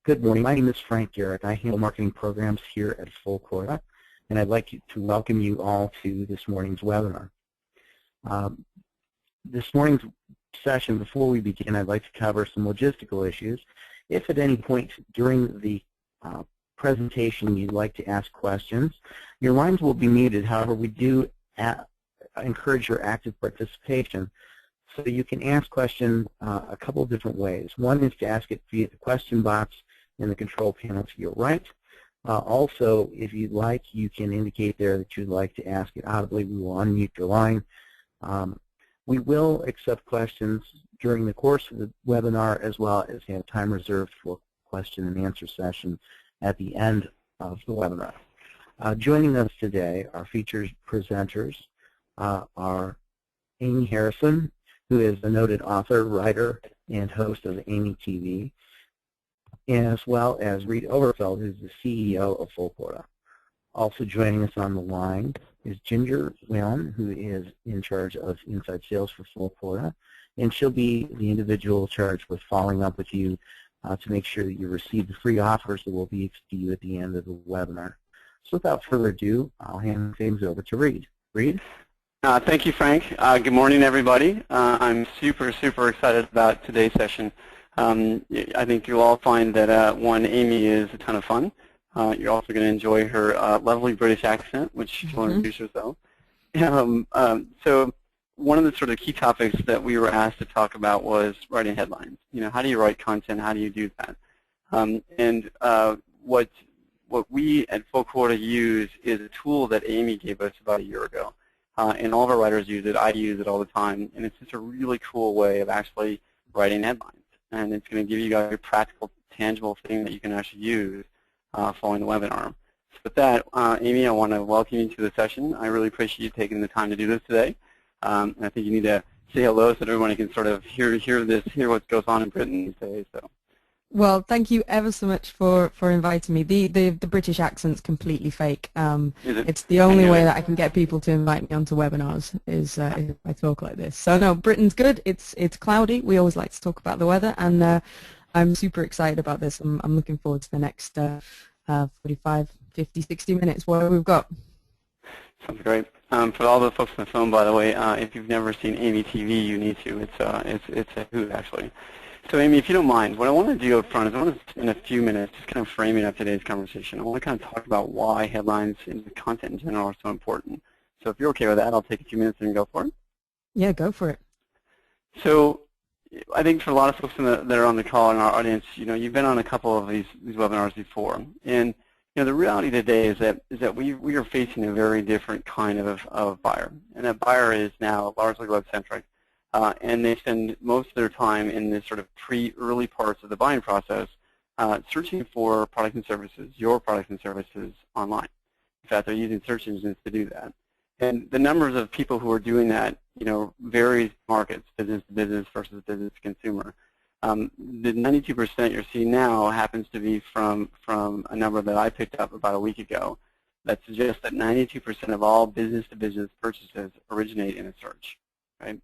Good morning. My name is Frank Garrett. I handle marketing programs here at FullQuota, and I'd like to welcome you all to this morning's webinar. This morning's session, before we begin, I'd like to cover some logistical issues. If at any point during the presentation you'd like to ask questions, your lines will be muted. However, we do encourage your active participation. So you can ask questions a couple of different ways. One is to ask it via the question box in the control panel to your right. Also, if you'd like, you can indicate there that you'd like to ask it audibly. We will unmute your line. We will accept questions during the course of the webinar, as well as have time reserved for question and answer session at the end of the webinar. Joining us today, our featured presenters are Amy Harrison, who is a noted author, writer, and host of Amy TV, as well as Reed Overfelt, who's the CEO of FullQuota. Also joining us on the line is Ginger Whalen, who is in charge of inside sales for FullQuota, and she'll be the individual charged with following up with you to make sure that you receive the free offers that will be to you at the end of the webinar. So without further ado, I'll hand things over to Reed. Reed? Thank you, Frank. Good morning, everybody. I'm super excited about today's session. I think you'll all find that, one, Amy is a ton of fun. You're also going to enjoy her lovely British accent, which she'll introduce herself. So one of the sort of key topics that we were asked to talk about was writing headlines. You know, how do you write content? How do you do that? What we at FullQuota use is a tool that Amy gave us about a year ago. And all of our writers use it. I use it all the time. And it's just a really cool way of actually writing headlines. And it's going to give you guys a practical, tangible thing that you can actually use following the webinar. So with that, Amy, I want to welcome you to the session. I really appreciate you taking the time to do this today. And I think you need to say hello so that everyone can sort of hear what goes on in Britain these days. So. Well, thank you ever so much for inviting me. The British accent's completely fake. It's the only way that I can get people to invite me onto webinars is if I talk like this. So no, Britain's good. It's cloudy. We always like to talk about the weather, and I'm super excited about this. I'm looking forward to the next 45, 50, 60 minutes. What we've got. Sounds great. For all the folks on the phone, by the way, if you've never seen Amy TV, you need to. It's a hoot, actually. So, Amy, if you don't mind, what I want to do up front is I want to, in a few minutes, just kind of framing up today's conversation. I want to kind of talk about why headlines and the content in general are so important. So if you're okay with that, I'll take a few minutes and go for it. Yeah, go for it. So I think for a lot of folks that are on the call in our audience, you know, you've been on a couple of these webinars before. And, you know, the reality today is that we are facing a very different kind of buyer. And that buyer is now largely web-centric. And they spend most of their time in this sort of early parts of the buying process searching for products and services, your products and services online. In fact, they're using search engines to do that. And the numbers of people who are doing that, you know, varies markets, business to business versus business to consumer. The 92% you're seeing now happens to be from a number that I picked up about a week ago that suggests that 92% of all business to business purchases originate in a search, right?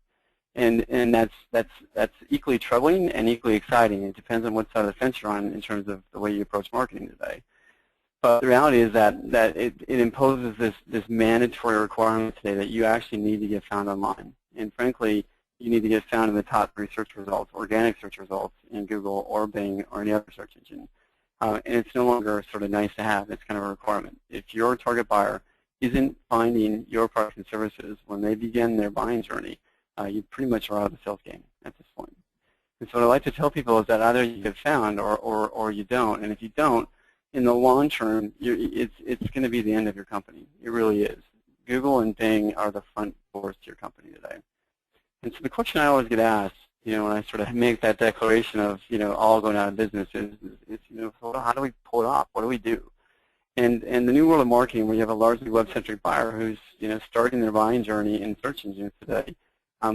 And that's equally troubling and equally exciting. It depends on what side of the fence you're on in terms of the way you approach marketing today. But the reality is that it imposes this mandatory requirement today that you actually need to get found online. And frankly, you need to get found in the top 3 search results, organic search results in Google or Bing or any other search engine. And it's no longer sort of nice to have. It's kind of a requirement. If your target buyer isn't finding your products and services when they begin their buying journey, you pretty much are out of the sales game at this point. And so what I like to tell people is that either you get found or you don't. And if you don't, in the long term, it's going to be the end of your company. It really is. Google and Bing are the front doors to your company today. And so the question I always get asked, you know, when I sort of make that declaration of, you know, all going out of business is you know, so how do we pull it off? What do we do? And the new world of marketing, where you have a largely web-centric buyer who's, you know, starting their buying journey in search engines today,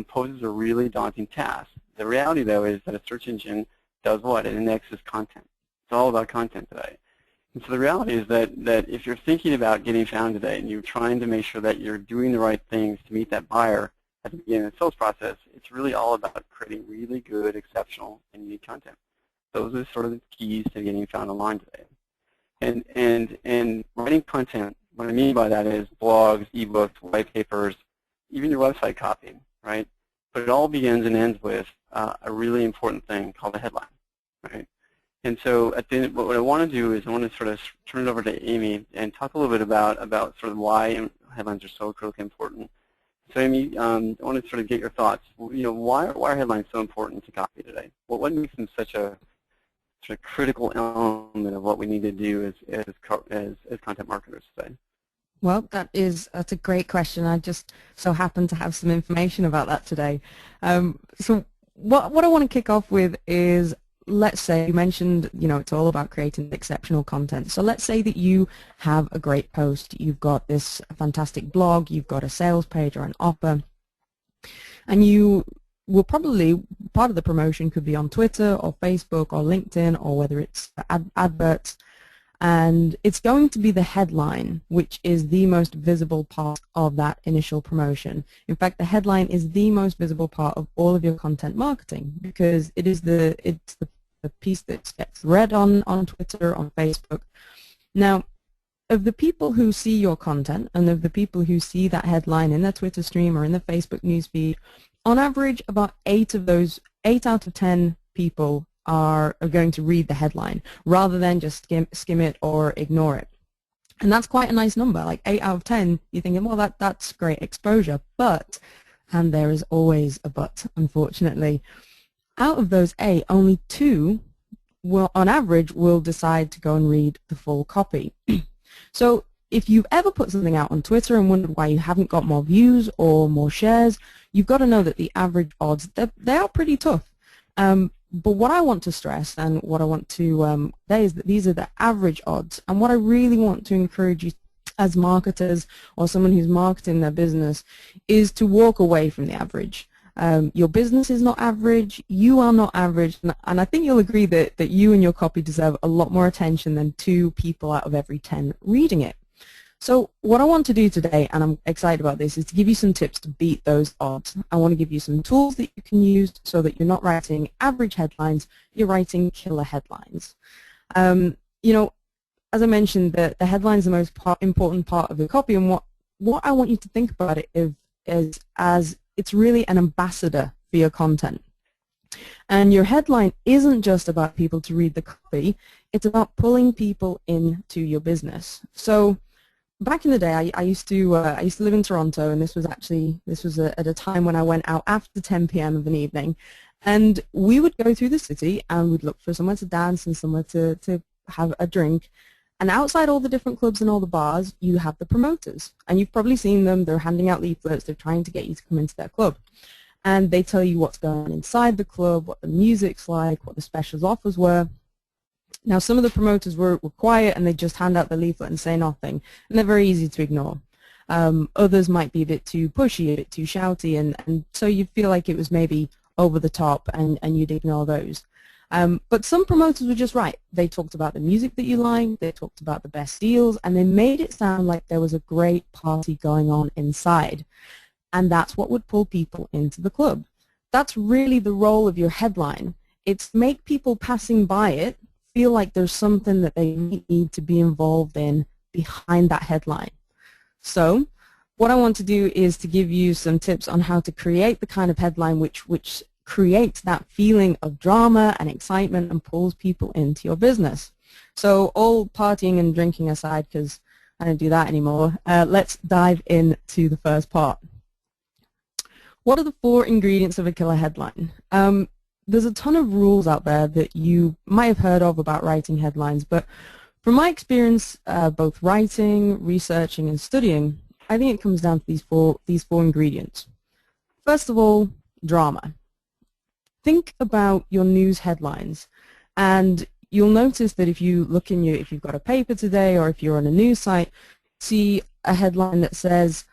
poses a really daunting task. The reality, though, is that a search engine does what? It indexes content. It's all about content today. And so the reality is that if you're thinking about getting found today and you're trying to make sure that you're doing the right things to meet that buyer at the beginning of the sales process, it's really all about creating really good, exceptional, and unique content. Those are sort of the keys to getting found online today. And writing content, what I mean by that is blogs, ebooks, white papers, even your website copy, right? But it all begins and ends with a really important thing called a headline, right? And so at the end, what I want to do is I want to sort of turn it over to Amy and talk a little bit about sort of why headlines are so critically important. So Amy, I want to sort of get your thoughts. You know, why are headlines so important to copy today? What makes them such a sort of critical element of what we need to do as content marketers today? Well, that's a great question. I just so happen to have some information about that today. So what I want to kick off with is, let's say you mentioned, you know, it's all about creating exceptional content. So let's say that you have a great post, you've got this fantastic blog, you've got a sales page or an offer, and you will probably, part of the promotion could be on Twitter or Facebook or LinkedIn, or whether it's adverts, and it's going to be the headline which is the most visible part of that initial promotion. In fact, the headline is the most visible part of all of your content marketing, because it's the piece that gets read on Twitter, on Facebook. Now, of the people who see your content and of the people who see that headline in their Twitter stream or in the Facebook newsfeed, on average, about 8 out of 10 people are going to read the headline rather than just skim it or ignore it. And that's quite a nice number. Like 8 out of 10, you're thinking, well, that's great exposure. But, and there is always a but, unfortunately, out of those 8, only 2 will, on average, will decide to go and read the full copy. So if you've ever put something out on Twitter and wondered why you haven't got more views or more shares, you've got to know that the average odds, they are pretty tough. But what I want to stress and what I want to say is that these are the average odds. And what I really want to encourage you as marketers or someone who's marketing their business is to walk away from the average. Your business is not average, you are not average, and I think you'll agree that you and your copy deserve a lot more attention than 2 people out of every 10 reading it. So what I want to do today, and I'm excited about this, is to give you some tips to beat those odds. I want to give you some tools that you can use so that you're not writing average headlines, you're writing killer headlines. You know, as I mentioned, the headline is the most important part of the copy, and what I want you to think about it is as it's really an ambassador for your content. And your headline isn't just about people to read the copy, it's about pulling people into your business. So back in the day, I used to live in Toronto, and this was at a time when I went out after 10 p.m. of an evening, and we would go through the city and we'd look for somewhere to dance and somewhere to have a drink. And outside all the different clubs and all the bars, you have the promoters, and you've probably seen them. They're handing out leaflets. They're trying to get you to come into their club, and they tell you what's going on inside the club, what the music's like, what the specials offers were. Now, some of the promoters were quiet, and they just hand out the leaflet and say nothing, and they're very easy to ignore. Others might be a bit too pushy, a bit too shouty, and so you feel like it was maybe over the top, and you'd ignore those. But some promoters were just right. They talked about the music that you liked, they talked about the best deals, and they made it sound like there was a great party going on inside. And that's what would pull people into the club. That's really the role of your headline. It's make people passing by it feel like there's something that they need to be involved in behind that headline. So what I want to do is to give you some tips on how to create the kind of headline which creates that feeling of drama and excitement and pulls people into your business. So all partying and drinking aside, because I don't do that anymore, let's dive into the first part. What are the 4 ingredients of a killer headline? There's a ton of rules out there that you might have heard of about writing headlines, but from my experience, both writing, researching, and studying, I think it comes down to these four ingredients. First of all, drama. Think about your news headlines, and you'll notice that if you look in if you've got a paper today, or if you're on a news site, see a headline that says,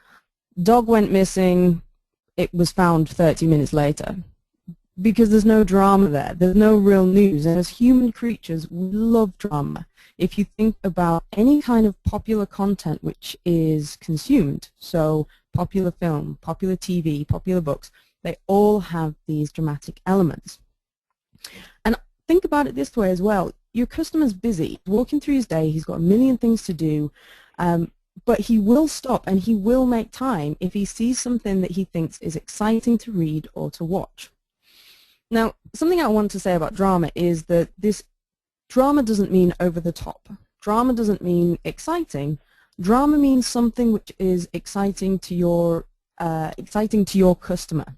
"Dog went missing, it was found 30 minutes later." Because there's no drama there. There's no real news. And as human creatures, we love drama. If you think about any kind of popular content which is consumed, so popular film, popular TV, popular books, they all have these dramatic elements. And think about it this way as well. Your customer's busy, walking through his day, he's got a million things to do, but he will stop and he will make time if he sees something that he thinks is exciting to read or to watch. Now, something I want to say about drama is that this drama doesn't mean over the top. Drama doesn't mean exciting. Drama means something which is exciting to your customer.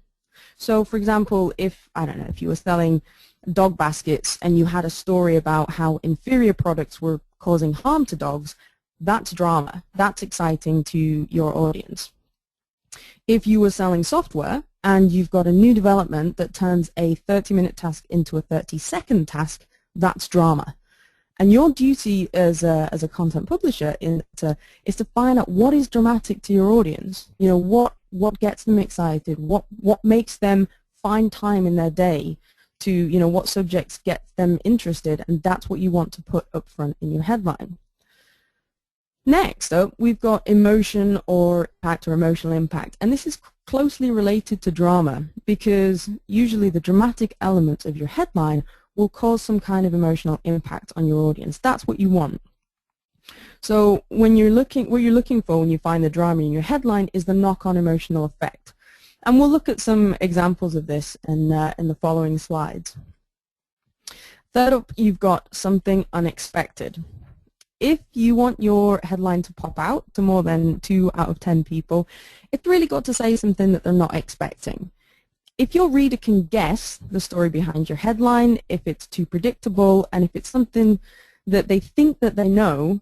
So, for example, if you were selling dog baskets and you had a story about how inferior products were causing harm to dogs, that's drama. That's exciting to your audience. If you were selling software and you've got a new development that turns a 30-minute task into a 30-second task, that's drama. And your duty as a content publisher is to find out what is dramatic to your audience. You know, what gets them excited, what makes them find time in their day to, you know, what subjects get them interested, and that's what you want to put up front in your headline. Next up, we've got emotion or impact or emotional impact, and this is closely related to drama because usually the dramatic elements of your headline will cause some kind of emotional impact on your audience. That's what you want. So what you're looking for when you find the drama in your headline is the knock-on emotional effect. And we'll look at some examples of this in the following slides. Third up, you've got something unexpected. If you want your headline to pop out to more than 2 out of 10 people, it's really got to say something that they're not expecting. If your reader can guess the story behind your headline, if it's too predictable, and if it's something that they think that they know,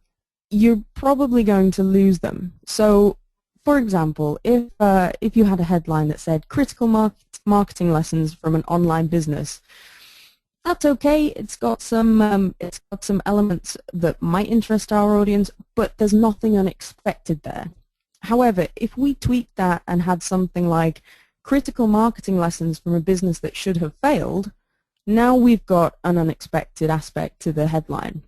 you're probably going to lose them. So, for example, if you had a headline that said critical marketing lessons from an online business, that's okay. It's got some elements that might interest our audience, but there's nothing unexpected there. However, if we tweaked that and had something like critical marketing lessons from a business that should have failed, now we've got an unexpected aspect to the headline.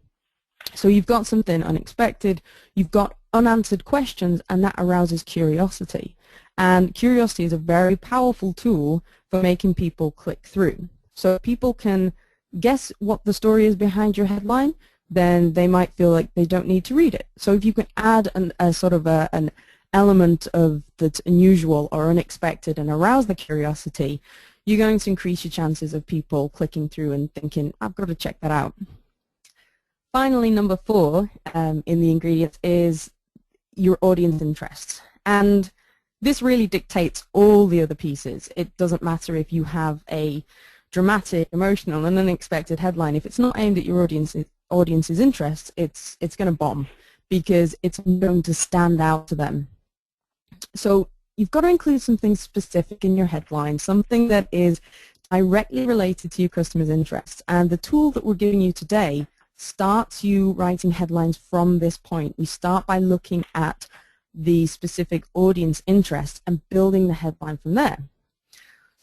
So you've got something unexpected, you've got unanswered questions, and that arouses curiosity. And curiosity is a very powerful tool for making people click through. So if people can guess what the story is behind your headline, then they might feel like they don't need to read it. So if you can add a sort of an element of that's unusual or unexpected and arouse the curiosity, you're going to increase your chances of people clicking through and thinking, I've got to check that out. Finally, number 4 in the ingredients is your audience interests. And this really dictates all the other pieces. It doesn't matter if you have a dramatic, emotional, and unexpected headline. If it's not aimed at your audience's interests, it's going to bomb because it's going to stand out to them. So you've got to include something specific in your headline, something that is directly related to your customer's interests. And the tool that we're giving you today starts you writing headlines from this point. We start by looking at the specific audience interest and building the headline from there.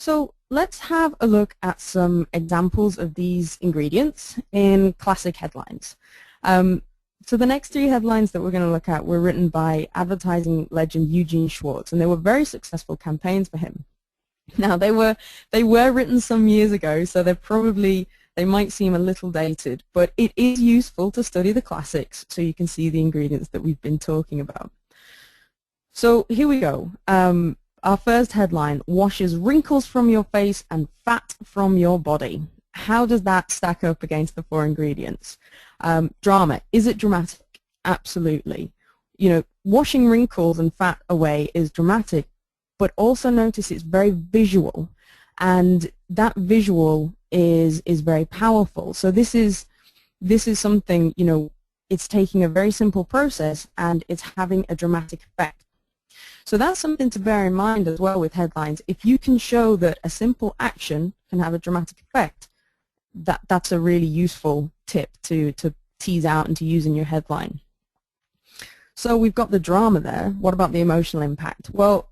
So let's have a look at some examples of these ingredients in classic headlines. So the next 3 headlines that we're going to look at were written by advertising legend Eugene Schwartz, and they were very successful campaigns for him. Now they were written some years ago, so they might seem a little dated, but it is useful to study the classics so you can see the ingredients that we've been talking about. So here we go. Our first headline, washes wrinkles from your face and fat from your body. How does that stack up against the 4 ingredients? Drama. Is it dramatic? Absolutely. You know, washing wrinkles and fat away is dramatic, but also notice it's very visual, and that visual is very powerful. So this is something, you know, it's taking a very simple process and it's having a dramatic effect. So that's something to bear in mind as well with headlines. If you can show that a simple action can have a dramatic effect, that's a really useful tip to tease out and to use in your headline. So we've got the drama there. What about the emotional impact? Well,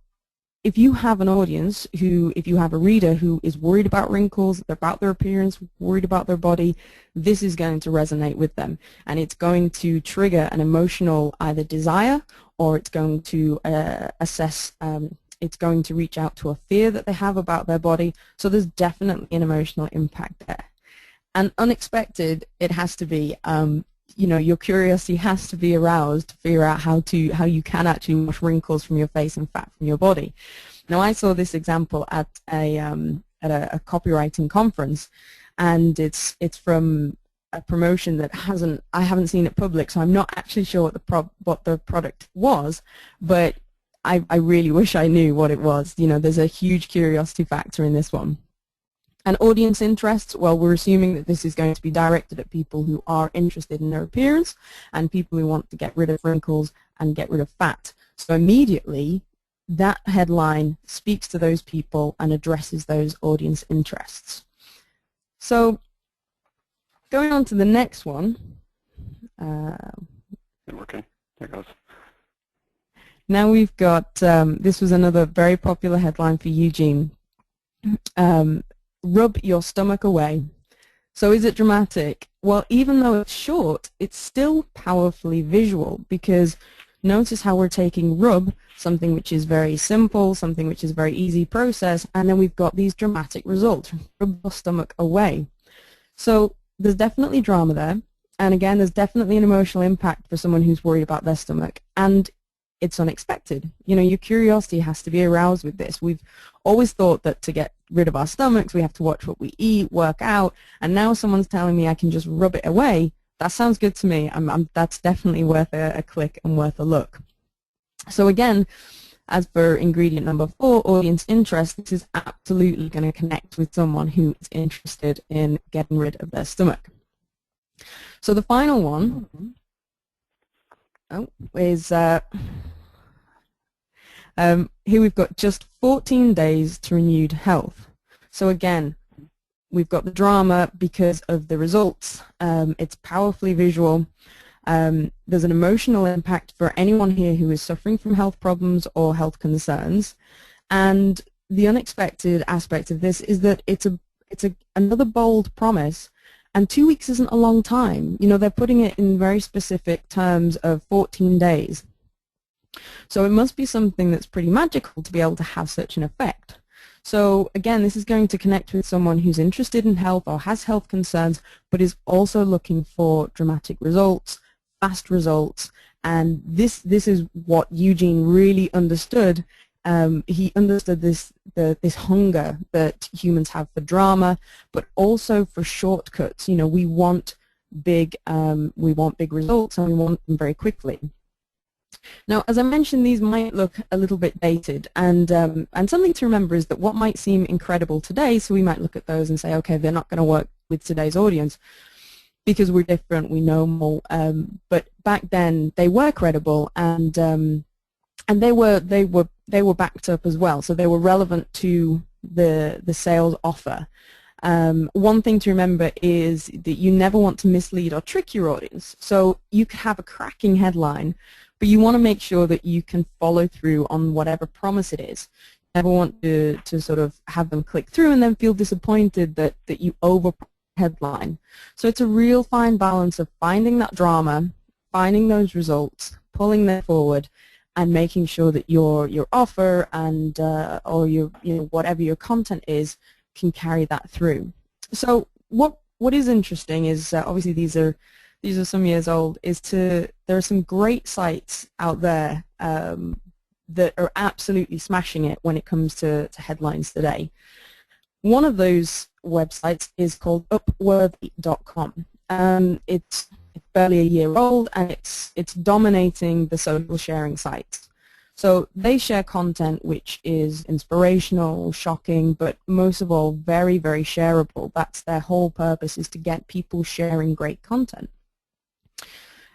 if you have an audience if you have a reader who is worried about wrinkles, about their appearance, worried about their body, this is going to resonate with them, and it's going to trigger an emotional either desire, or it's going to it's going to reach out to a fear that they have about their body. So there's definitely an emotional impact there. And unexpected, it has to be. You know, your curiosity has to be aroused to figure out how you can actually wash wrinkles from your face and fat from your body. Now, I saw this example at a copywriting conference, and it's from a promotion that I haven't seen it public, so I'm not actually sure what the product was, but I really wish I knew what it was. You know, there's a huge curiosity factor in this one. And audience interests, well, we're assuming that this is going to be directed at people who are interested in their appearance and people who want to get rid of wrinkles and get rid of fat. So immediately, that headline speaks to those people and addresses those audience interests. So going on to the next one. Working. There it goes. Now we've got, this was another very popular headline for Eugene. Rub your stomach away. So is it dramatic? Well, even though it's short, it's still powerfully visual, because notice how we're taking rub, something which is very simple, something which is a very easy process, and then we've got these dramatic results. Rub your stomach away. So there's definitely drama there, and again, there's definitely an emotional impact for someone who's worried about their stomach, and it's unexpected. You know, your curiosity has to be aroused with this. We've always thought that to get rid of our stomachs, we have to watch what we eat, work out, and now someone's telling me I can just rub it away. That sounds good to me. That's definitely worth a click and worth a look. So again, as for ingredient number 4, audience interest, this is absolutely going to connect with someone who is interested in getting rid of their stomach. So the final one is here we've got just 14 days to renewed health. So again, we've got the drama because of the results. It's powerfully visual. There's an emotional impact for anyone here who is suffering from health problems or health concerns. And the unexpected aspect of this is that it's another bold promise. And 2 weeks isn't a long time. You know, they're putting it in very specific terms of 14 days. So it must be something that's pretty magical to be able to have such an effect. So again, this is going to connect with someone who's interested in health or has health concerns, but is also looking for dramatic results, fast results, and this is what Eugene really understood. He understood this hunger that humans have for drama, but also for shortcuts. You know, we want big results, and we want them very quickly. Now, as I mentioned, these might look a little bit dated, and something to remember is that what might seem incredible today, so we might look at those and say, okay, they're not going to work with today's audience because we're different, we know more. But back then, they were credible, and they were backed up as well, so they were relevant to the sales offer. One thing to remember is that you never want to mislead or trick your audience. So you could have a cracking headline, but you want to make sure that you can follow through on whatever promise it is. You never want to sort of have them click through and then feel disappointed that you over headline. So it's a real fine balance of finding that drama, finding those results, pulling them forward, and making sure that your offer and or your whatever your content is can carry that through. So what is interesting is obviously these are some years old. There are some great sites out there that are absolutely smashing it when it comes to headlines today. One of those websites is called Upworthy.com. It's barely a year old, and it's dominating the social sharing sites. So they share content which is inspirational, shocking, but most of all very, very shareable. That's their whole purpose, is to get people sharing great content.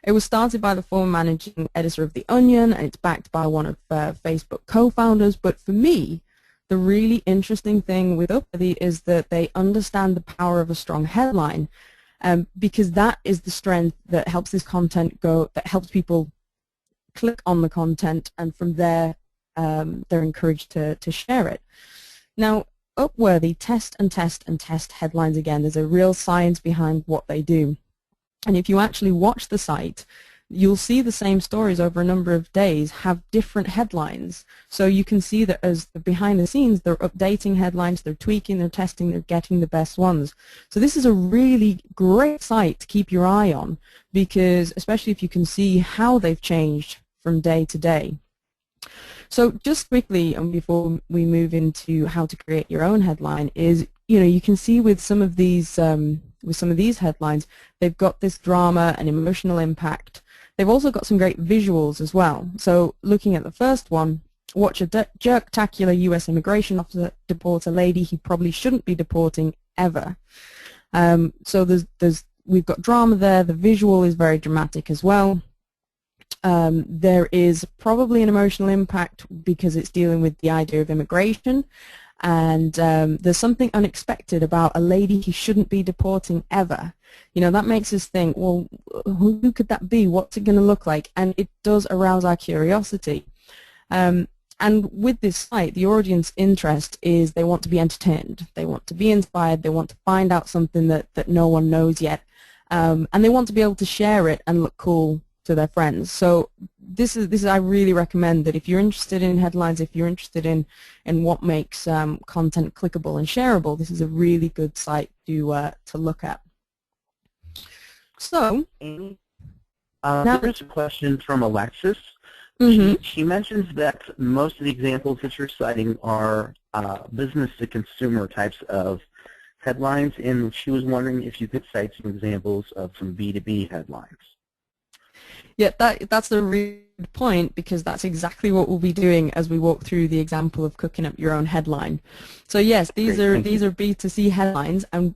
It was started by the former managing editor of The Onion, and it's backed by one of Facebook co-founders. But for me, the really interesting thing with Upworthy is that they understand the power of a strong headline, because that is the strength that helps this content go, that helps people click on the content, and from there they're encouraged to share it. Now, Upworthy test and test and test headlines again. There's a real science behind what they do. And if you actually watch the site, you'll see the same stories over a number of days have different headlines. So you can see that as behind the scenes, they're updating headlines, they're tweaking, they're testing, they're getting the best ones. So this is a really great site to keep your eye on, because especially if you can see how they've changed from day to day. So just quickly, and before we move into how to create your own headline, is you can see with some of these headlines, they've got this drama and emotional impact. They've also got some great visuals as well. So looking at the first one, watch a jerktacular U.S. immigration officer deport a lady he probably shouldn't be deporting ever. So we've got drama there. The visual is very dramatic as well. There is probably an emotional impact because it's dealing with the idea of immigration, and there's something unexpected about a lady he shouldn't be deporting ever. That makes us think, well, who could that be? What's it going to look like? And it does arouse our curiosity. And with this site, the audience interest is they want to be entertained, they want to be inspired, they want to find out something that no one knows yet, and they want to be able to share it and look cool to their friends. So this is I really recommend that if you're interested in headlines, if you're interested in what makes content clickable and shareable, this is a really good site to look at. So now there's a question from Alexis. She mentions that most of the examples that you're citing are business-to-consumer types of headlines, and she was wondering if you could cite some examples of some B2B headlines. Yeah, that's a really good point, because that's exactly what we'll be doing as we walk through the example of cooking up your own headline. So yes, these are B2C headlines, and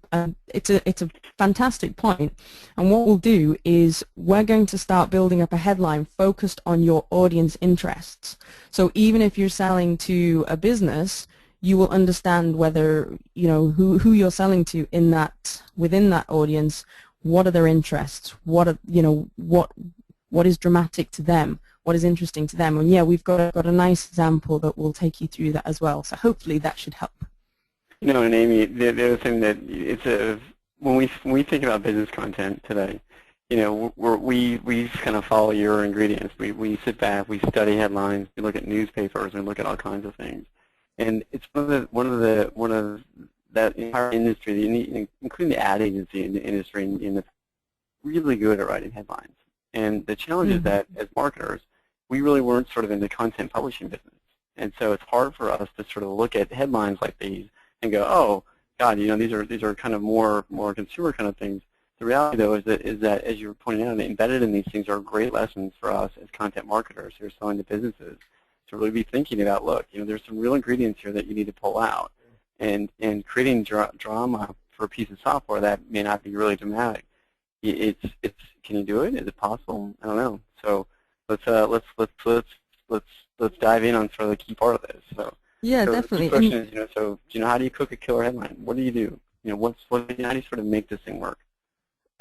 it's a fantastic point. And what we'll do is we're going to start building up a headline focused on your audience interests. So even if you're selling to a business, you will understand whether who you're selling to within that audience. What are their interests? What is dramatic to them? What is interesting to them? And yeah, we've got a nice example that will take you through that as well. So hopefully that should help. And Amy, the other thing that when we think about business content today, we kind of follow your ingredients. We sit back, we study headlines, we look at newspapers, we look at all kinds of things, and it's one of that entire industry, including the ad agency industry, and that's really good at writing headlines. And the challenge is that as marketers, we really weren't sort of in the content publishing business. And so it's hard for us to sort of look at headlines like these and go, oh, God, these are kind of more consumer kind of things. The reality, though, is that as you were pointing out, embedded in these things are great lessons for us as content marketers who are selling to businesses to really be thinking about, look, there's some real ingredients here that you need to pull out. And creating drama for a piece of software that may not be really dramatic. Can you do it? Is it possible? I don't know. So let's dive in on sort of the key part of this. Yeah, definitely. The question is, how do you cook a killer headline? What do you do? How do you sort of make this thing work?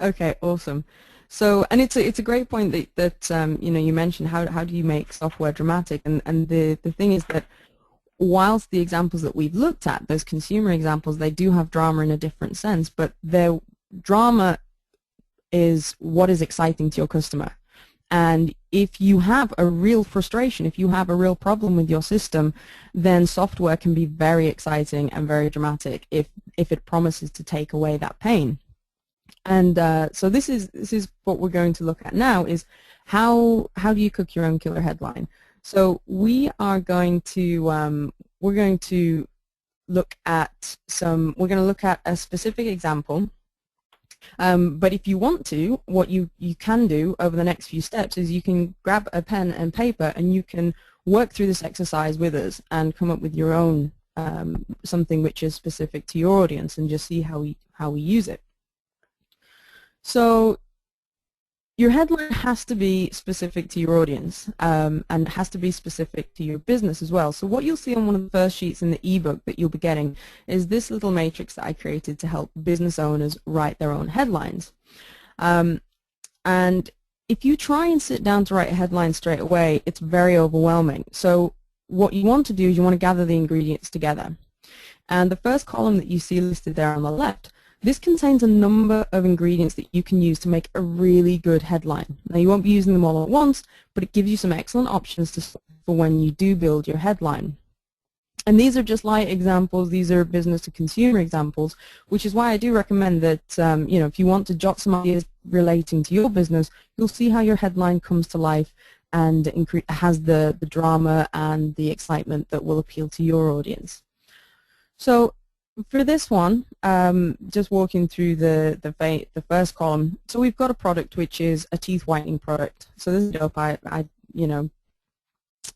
Okay, awesome. So, and it's a great point that you mentioned. How do you make software dramatic? And the thing is that whilst the examples that we've looked at, those consumer examples, they do have drama in a different sense, but their drama is what is exciting to your customer. And if you have a real frustration, if you have a real problem with your system, then software can be very exciting and very dramatic if it promises to take away that pain. And so this is what we're going to look at now, is how do you cook your own killer headline. So we're going to look at a specific example. But if you want to, what you can do over the next few steps is you can grab a pen and paper and you can work through this exercise with us and come up with your own something which is specific to your audience, and just see how we use it. So your headline has to be specific to your audience, and has to be specific to your business as well. So what you'll see on one of the first sheets in the ebook that you'll be getting is this little matrix that I created to help business owners write their own headlines. And if you try and sit down to write a headline straight away, it's very overwhelming. So what you want to do is you want to gather the ingredients together. And the first column that you see listed there on the left, This contains a number of ingredients that you can use to make a really good headline. Now, you won't be using them all at once, but it gives you some excellent options for when you do build your headline. And these are just light examples. These are business-to-consumer examples, which is why I do recommend that, if you want to jot some ideas relating to your business, you'll see how your headline comes to life and has the drama and the excitement that will appeal to your audience. So for this one, just walking through the first column, so we've got a product which is a teeth whitening product. So this is dope.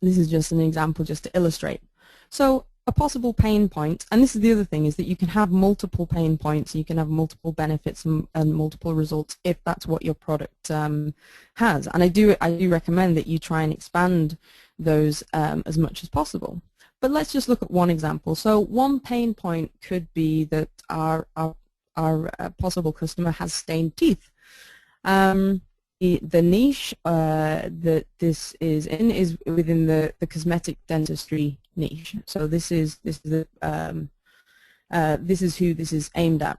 This is just an example just to illustrate. So a possible pain point, and this is the other thing, is that you can have multiple pain points, you can have multiple benefits and multiple results if that's what your product has. And I do recommend that you try and expand those as much as possible. But let's just look at one example. So one pain point could be that our possible customer has stained teeth. The niche that this is in is within the cosmetic dentistry niche. So this is who this is aimed at.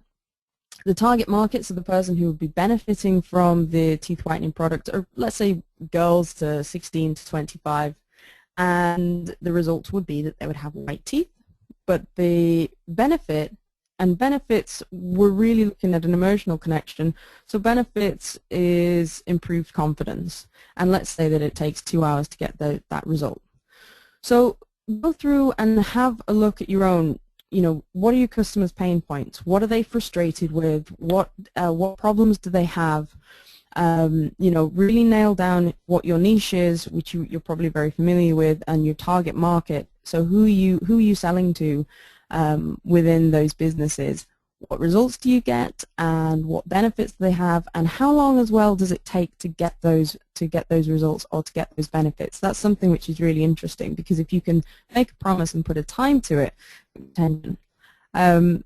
The target market, so the person who would be benefiting from the teeth whitening product, are, let's say, girls to 16 to 25, and the result would be that they would have white teeth. But the benefits, we're really looking at an emotional connection. So benefits is improved confidence. And let's say that it takes 2 hours to get that result. So go through and have a look at your own, what are your customers' pain points? What are they frustrated with? What problems do they have? Really nail down what your niche is, which you're probably very familiar with, and your target market. So who are you selling to? Within those businesses, what results do you get, and what benefits do they have, and how long as well does it take to get those results or to get those benefits? That's something which is really interesting, because if you can make a promise and put a time to it, attention. And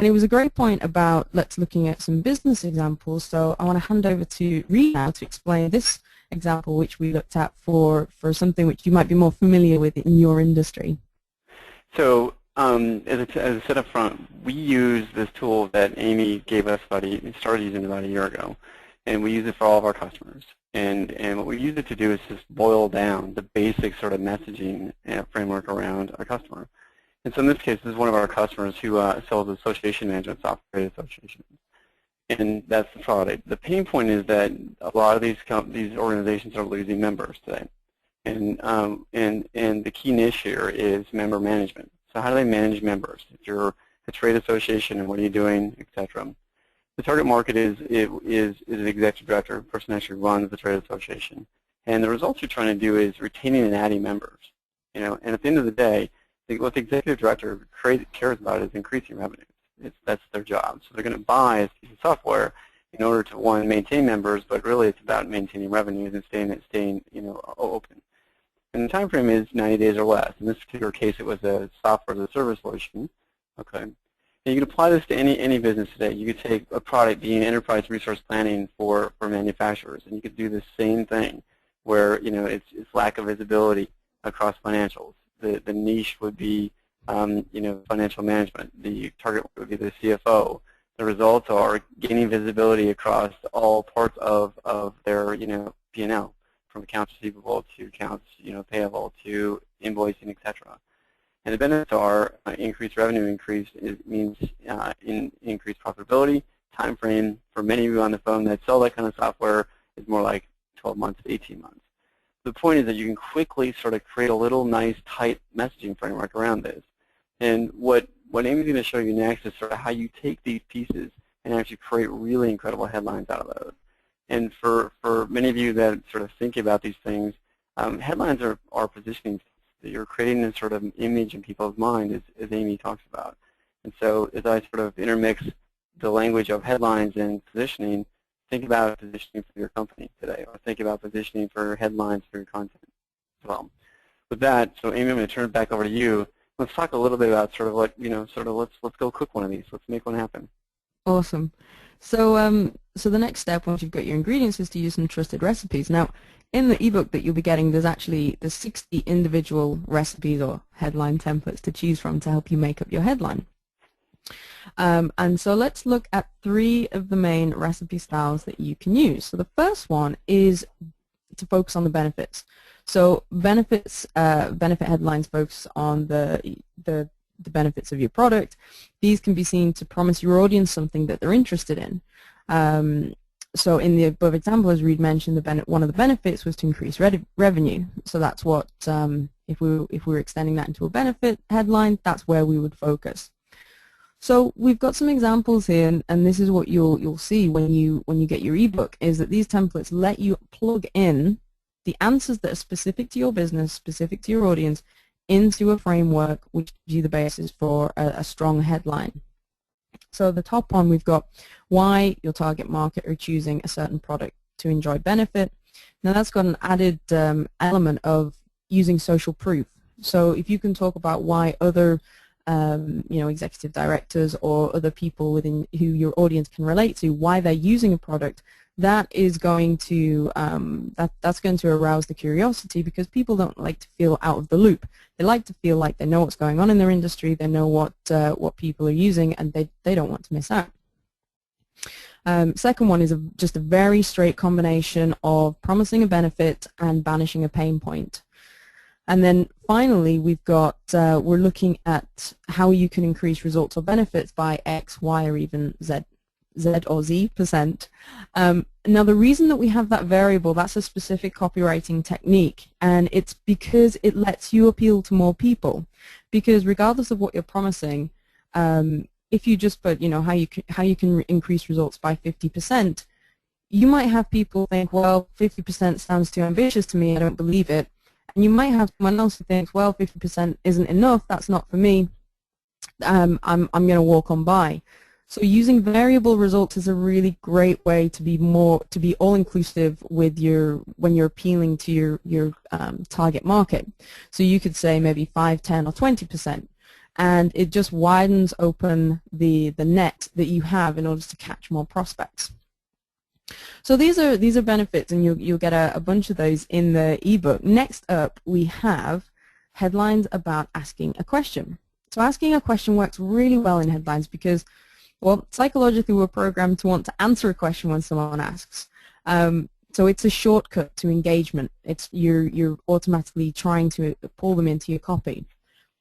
it was a great point about let's looking at some business examples. So I want to hand over to Reed now to explain this example which we looked at for something which you might be more familiar with in your industry. So as I said up front, we use this tool that Amy gave us started using about a year ago, and we use it for all of our customers. And what we use it to do is just boil down the basic sort of messaging framework around our customer. And so in this case, this is one of our customers who sells association management software to associations. And that's the product. The pain point is that a lot of these organizations are losing members today. And the key niche here is member management. So how do they manage members? If you're a trade association, and what are you doing, etc. The target market is an executive director, a person who actually runs the trade association. And the results you're trying to do is retaining and adding members. And at the end of the day, what the executive director cares about is increasing revenues. That's their job. So they're going to buy a piece of software in order to, one, maintain members, but really it's about maintaining revenues and staying open. And the time frame is 90 days or less. In this particular case, it was a software as a service solution. Okay. And you can apply this to any business today. You could take a product being enterprise resource planning for manufacturers, and you could do the same thing where it's lack of visibility across financials. The niche would be financial management. The target would be the CFO. The results are gaining visibility across all parts of their P&L, from accounts receivable to accounts payable to invoicing, etc. And the benefits are increased revenue means increased profitability. Time frame for many of you on the phone that sell that kind of software is more like 12 months to 18 months. The point is that you can quickly sort of create a little nice tight messaging framework around this. And what Amy's going to show you next is sort of how you take these pieces and actually create really incredible headlines out of those. And for many of you that sort of think about these things, headlines are positioning. You're creating this sort of image in people's mind, as Amy talks about. And so as I sort of intermix the language of headlines and positioning, think about positioning for your company today, or think about positioning for headlines for your content as well. With that, so Amy, I'm going to turn it back over to you. Let's talk a little bit about sort of what, let's go cook one of these. Let's make one happen. Awesome. So so the next step, once you've got your ingredients, is to use some trusted recipes. Now, in the ebook that you'll be getting, there's 60 individual recipes or headline templates to choose from to help you make up your headline. And so let's look at 3 of the main recipe styles that you can use. So the first one is to focus on the benefits. So benefit headlines focus on the benefits of your product. These can be seen to promise your audience something that they're interested in. So in the above example, as Reed mentioned, one of the benefits was to increase revenue. So that's what, if we were extending that into a benefit headline, that's where we would focus. So we've got some examples here, and this is what you'll see when you get your ebook, is that these templates let you plug in the answers that are specific to your business, specific to your audience, into a framework which gives you the basis for a strong headline. So the top one, we've got why your target market are choosing a certain product to enjoy benefit. Now that's got an added element of using social proof. So if you can talk about why other executive directors or other people within who your audience can relate to, why they're using a product, that is going to that's going to arouse the curiosity, because people don't like to feel out of the loop. They like to feel like they know what's going on in their industry, they know what people are using, and they don't want to miss out. Second one is just a very straight combination of promising a benefit and banishing a pain point. And then finally, we've got, we're looking at how you can increase results or benefits by X, Y, or even Z or Z %. Now the reason that we have that variable, that's a specific copywriting technique, and it's because it lets you appeal to more people. Because regardless of what you're promising, if you just put, how you can increase results by 50%, you might have people think, well, 50% sounds too ambitious to me, I don't believe it. And you might have someone else who thinks, well, 50% isn't enough, that's not for me, I'm going to walk on by. So using variable results is a really great way to be all-inclusive with when you're appealing to your target market. So you could say maybe 5, 10, or 20%, and it just widens open the net that you have in order to catch more prospects. So these are benefits, and you'll get a bunch of those in the ebook. Next up, we have headlines about asking a question. So asking a question works really well in headlines because, well, psychologically we're programmed to want to answer a question when someone asks. So it's a shortcut to engagement. You're automatically trying to pull them into your copy.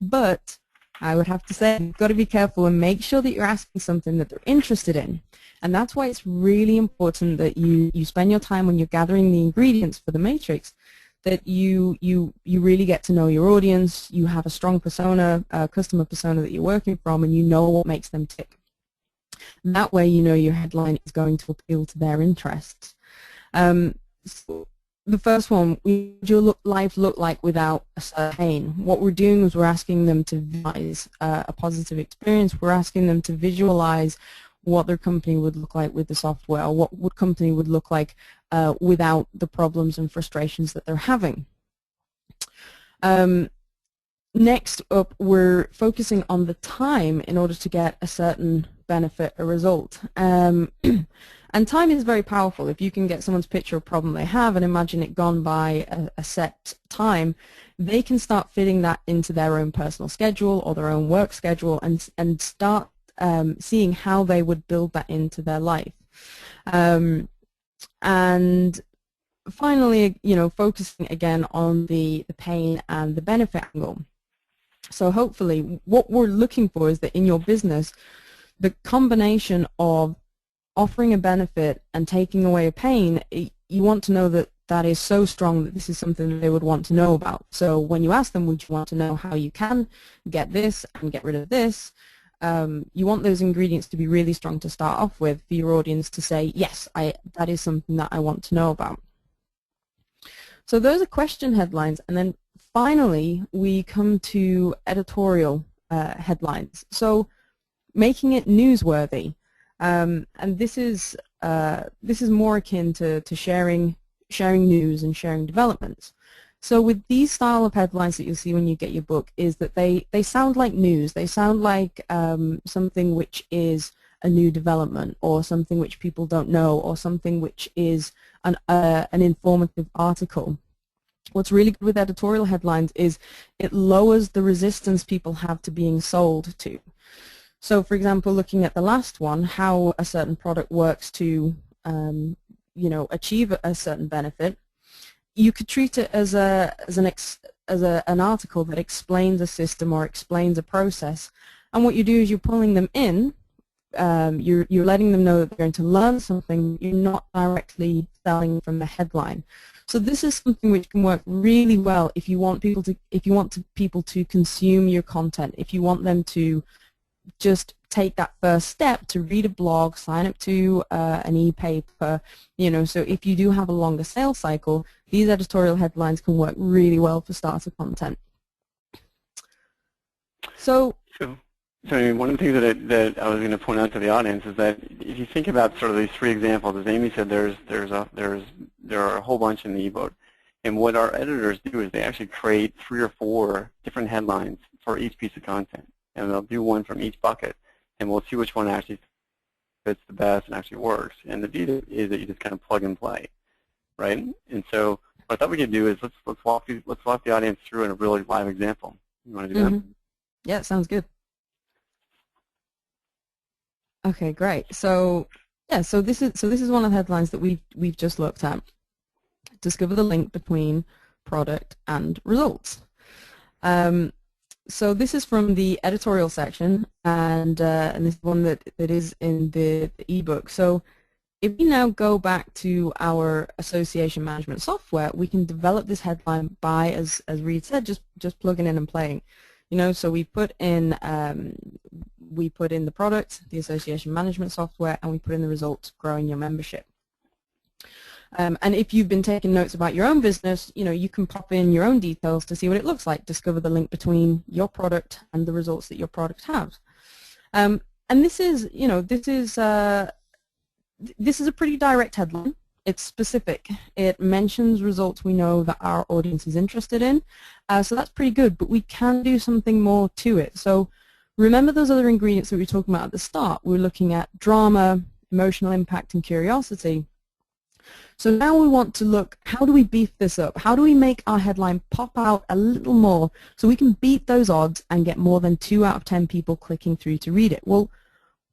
But I would have to say, you've got to be careful and make sure that you're asking something that they're interested in. And that's why it's really important that you spend your time when you're gathering the ingredients for the matrix, that you really get to know your audience, you have a strong persona, customer persona that you're working from, and you know what makes them tick. And that way you know your headline is going to appeal to their interests. So the first one, what would your life look like without a certain pain? What we're doing is we're asking them to visualize a positive experience. We're asking them to visualize what their company would look like with the software, or what would company would look like without the problems and frustrations that they're having. Next up, we're focusing on the time in order to get a certain benefit or result. And time is very powerful. If you can get someone's picture of a problem they have and imagine it gone by a set time, they can start fitting that into their own personal schedule or their own work schedule and start seeing how they would build that into their life. And finally, focusing again on the pain and the benefit angle. So hopefully what we're looking for is that in your business, the combination of offering a benefit and taking away a pain, you want to know that that is so strong that this is something that they would want to know about. So when you ask them, would you want to know how you can get this and get rid of this, you want those ingredients to be really strong to start off with for your audience to say, yes, that is something that I want to know about. So those are question headlines, and then finally we come to editorial headlines. So making it newsworthy, and this is more akin to sharing news and sharing developments. So with these style of headlines that you'll see when you get your book is that they sound like news. They sound like something which is a new development, or something which people don't know, or something which is an informative article. What's really good with editorial headlines is it lowers the resistance people have to being sold to. So, for example, looking at the last one, how a certain product works to achieve a certain benefit, you could treat it as an article that explains a system or explains a process. And what you do is you're pulling them in. You're letting them know that they're going to learn something. You're not directly selling from the headline. So this is something which can work really well if you want people to consume your content. If you want them to just take that first step to read a blog, sign up to an e-paper, so if you do have a longer sales cycle, these editorial headlines can work really well for starter content. So I mean, one of the things that I was going to point out to the audience is that if you think about sort of these three examples, as Amy said, there are a whole bunch in the ebook, and what our editors do is they actually create 3 or 4 different headlines for each piece of content, and they'll do one from each bucket, and we'll see which one actually fits the best and actually works. And the beauty is that you just kind of plug and play, right? And so what I thought we could do is let's walk the audience through in a really live example. You want to do that? Yeah, sounds good. Okay, great. So yeah, so this is one of the headlines that we've just looked at. Discover the link between product and results. So this is from the editorial section, and this is one that is in the ebook. So if we now go back to our association management software, we can develop this headline by, as Reed said, just plugging in and playing. So we put in the product, the association management software, and we put in the results, growing your membership. And if you've been taking notes about your own business, you can pop in your own details to see what it looks like. Discover the link between your product and the results that your product has. And this is a pretty direct headline. It's specific. It mentions results we know that our audience is interested in. So that's pretty good, but we can do something more to it. So remember those other ingredients that we were talking about at the start. We're looking at drama, emotional impact, and curiosity. So now we want to look, how do we beef this up? How do we make our headline pop out a little more so we can beat those odds and get more than 2 out of 10 people clicking through to read it? Well,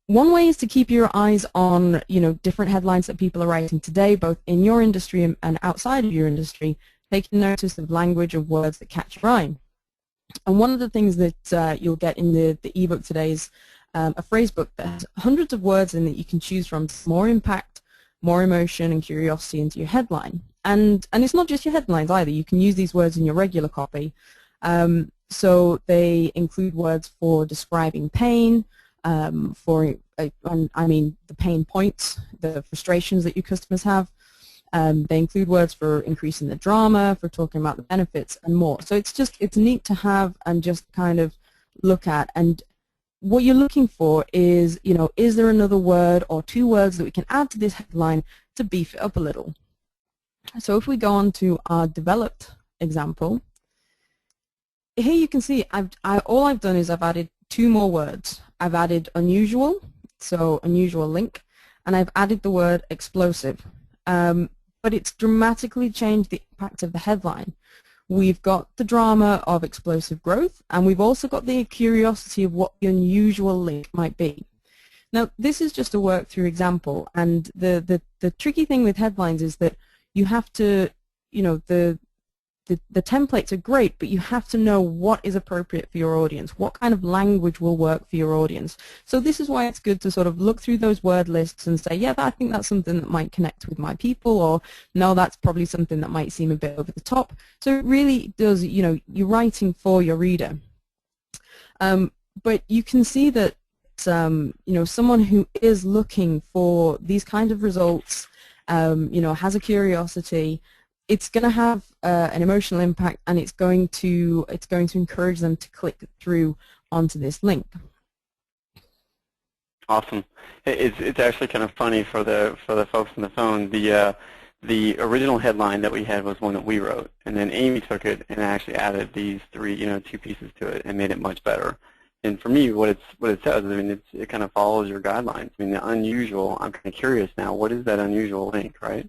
one way is to keep your eyes on, different headlines that people are writing today, both in your industry and outside of your industry, taking notice of language of words that catch your eye. And one of the things that you'll get in the ebook today is a phrase book that has hundreds of words in that you can choose from. More impact, more emotion, and curiosity into your headline. And it's not just your headlines either. You can use these words in your regular copy. So they include words for describing pain, the pain points, the frustrations that your customers have. They include words for increasing the drama, for talking about the benefits, and more. So it's neat to have and just kind of look at. And what you're looking for is, is there another word or 2 words that we can add to this headline to beef it up a little? So if we go on to our developed example, here you can see all I've done is I've added 2 more words. I've added unusual, so unusual link, and I've added the word explosive. But it's dramatically changed the impact of the headline. We've got the drama of explosive growth, and we've also got the curiosity of what the unusual link might be. Now, this is just a work-through example, and the tricky thing with headlines is that you have to, the templates are great, but you have to know what is appropriate for your audience, what kind of language will work for your audience. So this is why it's good to sort of look through those word lists and say, yeah, I think that's something that might connect with my people, or no, that's probably something that might seem a bit over the top. So it really does, you're writing for your reader. But you can see that, someone who is looking for these kinds of results, has a curiosity, it's going to have an emotional impact, and it's going to encourage them to click through onto this link. Awesome. It's actually kind of funny for the folks on the phone. The original headline that we had was one that we wrote, and then Amy took it and actually added these 2 pieces to it and made it much better. And for me, what it says, it kind of follows your guidelines. The unusual, I'm kind of curious now, what is that unusual link, right?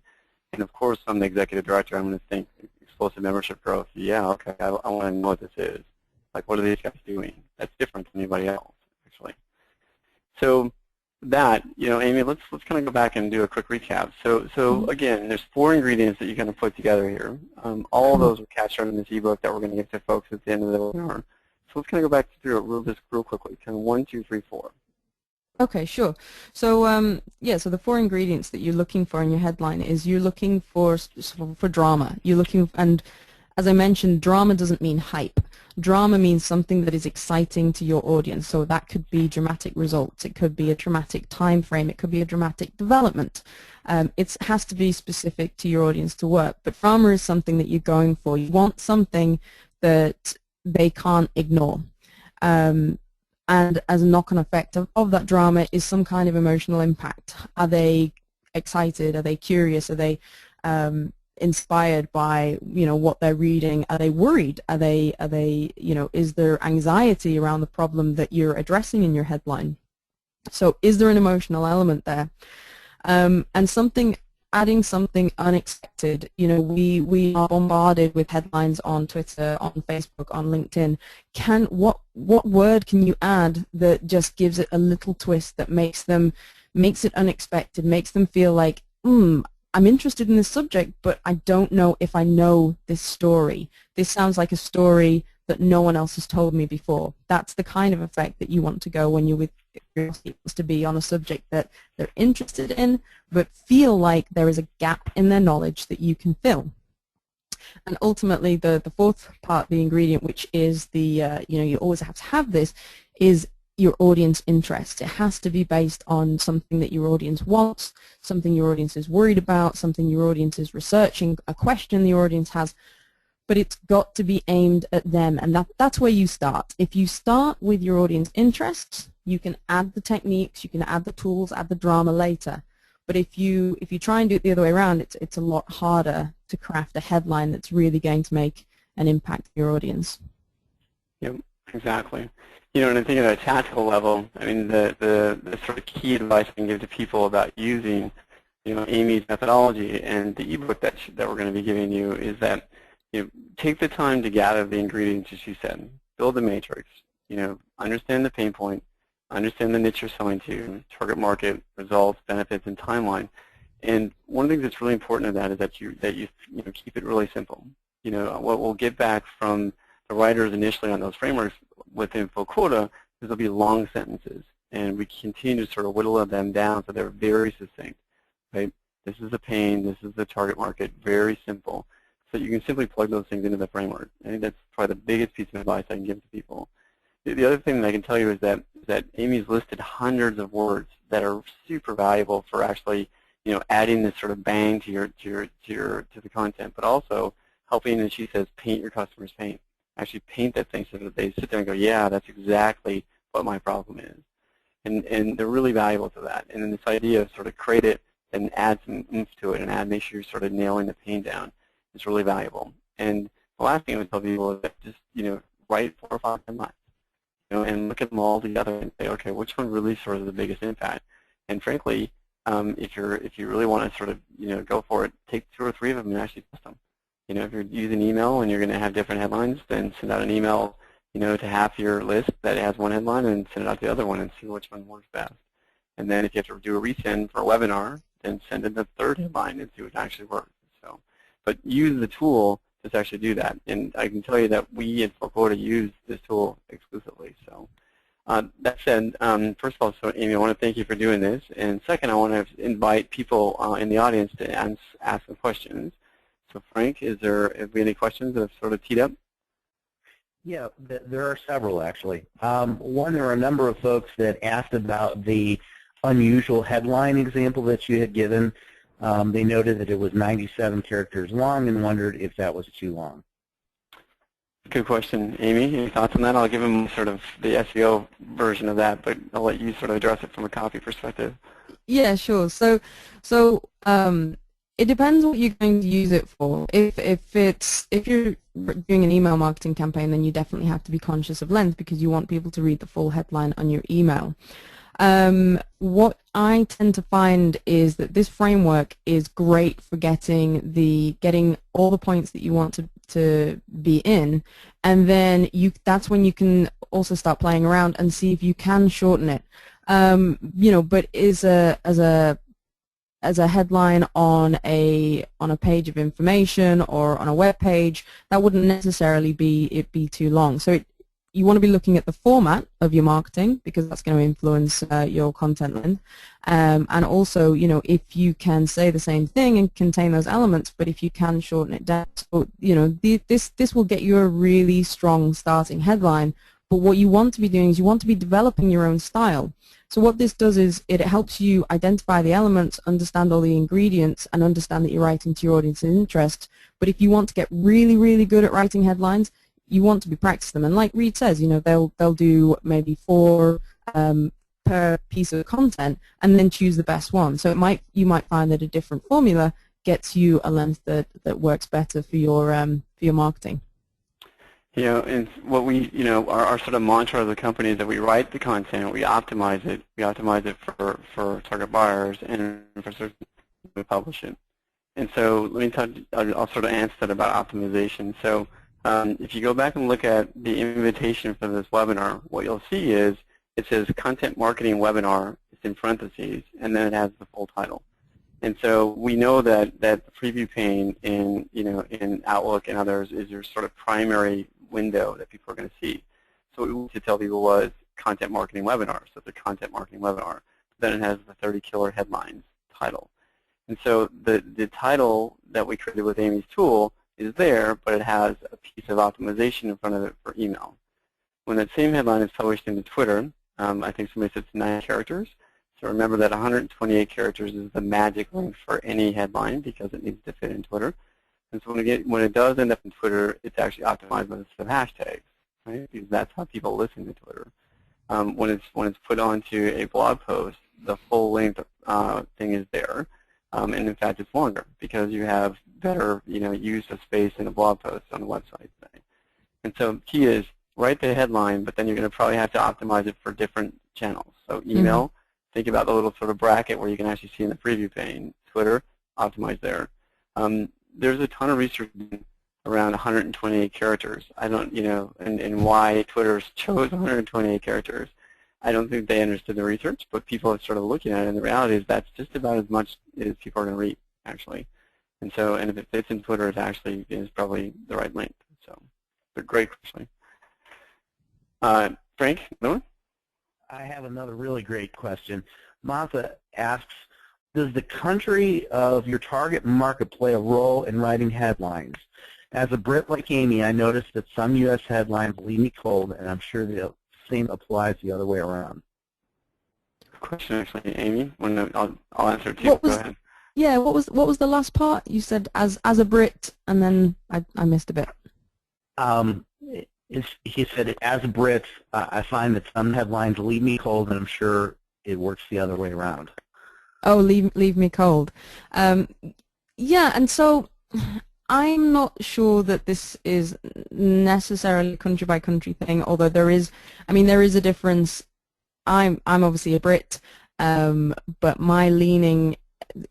And of course, I'm the executive director. I'm going to think explosive membership growth. Yeah, okay, I want to know what this is. Like, what are these guys doing that's different than anybody else, actually? So that, Amy, let's kind of go back and do a quick recap. So again, there's 4 ingredients that you kind of put together here. All of those are captured in this ebook that we're going to give to folks at the end of the webinar. So let's kind of go back through it real quickly. Kind of 1, 2, 3, 4. Okay, sure. So yeah, so the 4 ingredients that you're looking for in your headline is you're looking for drama. You're looking, and as I mentioned, drama doesn't mean hype. Drama means something that is exciting to your audience. So that could be dramatic results. It could be a dramatic time frame. It could be a dramatic development. It has to be specific to your audience to work. But drama is something that you're going for. You want something that they can't ignore. And as a knock-on effect of that drama is some kind of emotional impact. Are they excited? Are they curious? Are they inspired by what they're reading? Are they worried? Are they is there anxiety around the problem that you're addressing in your headline? So is there an emotional element there? And adding something unexpected. We are bombarded with headlines on Twitter, on Facebook, on LinkedIn. What word can you add that just gives it a little twist that makes it unexpected, makes them feel like, I'm interested in this subject, but I don't know if I know this story. This sounds like a story that no one else has told me before. That's the kind of effect that you want to go when you're with curiosity, to be on a subject that they're interested in, but feel like there is a gap in their knowledge that you can fill. And ultimately, the 4th part, the ingredient, which is the, you always have to have this, is your audience interest. It has to be based on something that your audience wants, something your audience is worried about, something your audience is researching, a question the audience has, but it's got to be aimed at them, and that's where you start. If you start with your audience interests, you can add the techniques, you can add the tools, add the drama later. But if you try and do it the other way around, it's a lot harder to craft a headline that's really going to make an impact on your audience. Yep, exactly. And I think at a tactical level, I mean, the sort of key advice I can give to people about using, Amy's methodology and the ebook that we're going to be giving you is that, take the time to gather the ingredients, as you said. Build the matrix. Understand the pain point, understand the niche you're selling to, target market, results, benefits, and timeline. And one of the things that's really important in that is that you keep it really simple. What we'll get back from the writers initially on those frameworks within FullQuota is there'll be long sentences, and we continue to sort of whittle them down so they're very succinct. Right? This is a pain. This is the target market. Very simple. So you can simply plug those things into the framework. I think that's probably the biggest piece of advice I can give to people. The other thing that I can tell you is that Amy's listed hundreds of words that are super valuable for actually, adding this sort of bang to the content, but also helping, as she says, paint your customer's pain. Actually paint that thing so that they sit there and go, yeah, that's exactly what my problem is. And they're really valuable to that. And then this idea of sort of create it and add some oomph to it and make sure you're sort of nailing the pain down is really valuable. And the last thing I would tell people is that just, write 4 or 5 headlines, and look at them all together and say, okay, which one really sort of the biggest impact? And frankly, if you really want to sort of, go for it, take 2 or 3 of them and actually test them. If you're using email and you're going to have different headlines, then send out an email, to half your list that has one headline and send it out to the other one and see which one works best. And then if you have to do a resend for a webinar, then send in the 3rd headline and see what actually works. So, but use the tool to actually do that. And I can tell you that we at FullQuota use this tool exclusively. So that said, first of all, so Amy, I want to thank you for doing this. And second, I want to invite people in the audience to ask some questions. So Frank, have we any questions that have sort of teed up? Yeah, there are several actually. One, there are a number of folks that asked about the unusual headline example that you had given. They noted that it was 97 characters long and wondered if that was too long. Good question. Amy, any thoughts on that? I'll give them sort of the SEO version of that, but I'll let you sort of address it from a copy perspective. Yeah, sure. So it depends what you're going to use it for. If you're doing an email marketing campaign, then you definitely have to be conscious of length because you want people to read the full headline on your email. What I tend to find is that this framework is great for getting all the points that you want to be in, and then that's when you can also start playing around and see if you can shorten it. but as a headline on a page of information or on a web page, that wouldn't necessarily be too long. So you want to be looking at the format of your marketing, because that's going to influence your content length. And also, if you can say the same thing and contain those elements, but if you can shorten it down, so, this will get you a really strong starting headline. But what you want to be doing is you want to be developing your own style. So what this does is it helps you identify the elements, understand all the ingredients, and understand that you're writing to your audience's interest. But if you want to get really, really good at writing headlines, you want to be practicing them. And like Reed says, they'll do maybe 4 per piece of content and then choose the best one. So you might find that a different formula gets you a length that works better for your marketing. And what we, our sort of mantra of the company is that we write the content, we optimize it. We optimize it for target buyers, and for search we publish it. And so let me I'll sort of answer that about optimization. So if you go back and look at the invitation for this webinar, what you'll see is it says content marketing webinar. It's in parentheses, and then it has the full title. And so we know that the preview pane in Outlook and others is your sort of primary window that people are going to see. So what we wanted to tell people was content marketing webinar. So it's a content marketing webinar. Then it has the 30 killer headlines title. And so the title that we created with Amy's tool is there, but it has a piece of optimization in front of it for email. When that same headline is published into Twitter, I think somebody said it's 9 characters. So remember that 128 characters is the magic length for any headline because it needs to fit in Twitter. And so when it does end up in Twitter, it's actually optimized by the set of hashtags, right? Because that's how people listen to Twitter. When it's put onto a blog post, the full length thing is there, and in fact it's longer because you have better use of space in a blog post on the website today. And so key is write the headline, but then you're going to probably have to optimize it for different channels. So email, think about the little sort of bracket where you can actually see in the preview pane. Twitter, optimize there. There's a ton of research around 128 characters. I don't, and why Twitter chose 128 characters. I don't think they understood the research, but people are sort of looking at it, and the reality is that's just about as much as people are going to read, actually. And so, and if it fits in Twitter, it actually is probably the right length. So, it's a great question. Frank, another one? I have another really great question. Martha asks, does the country of your target market play a role in writing headlines? As a Brit like Amy, I noticed that some U.S. headlines leave me cold, and I'm sure the same applies the other way around. Good question, actually, Amy. I'll answer it too. Go ahead. Yeah, what was the last part? You said as a Brit, and then I missed a bit. He said, as a Brit, I find that some headlines leave me cold, and I'm sure it works the other way around. Oh, leave me cold. Yeah, and so I'm not sure that this is necessarily a country by country thing, although there is a difference. I'm obviously a Brit, but my leaning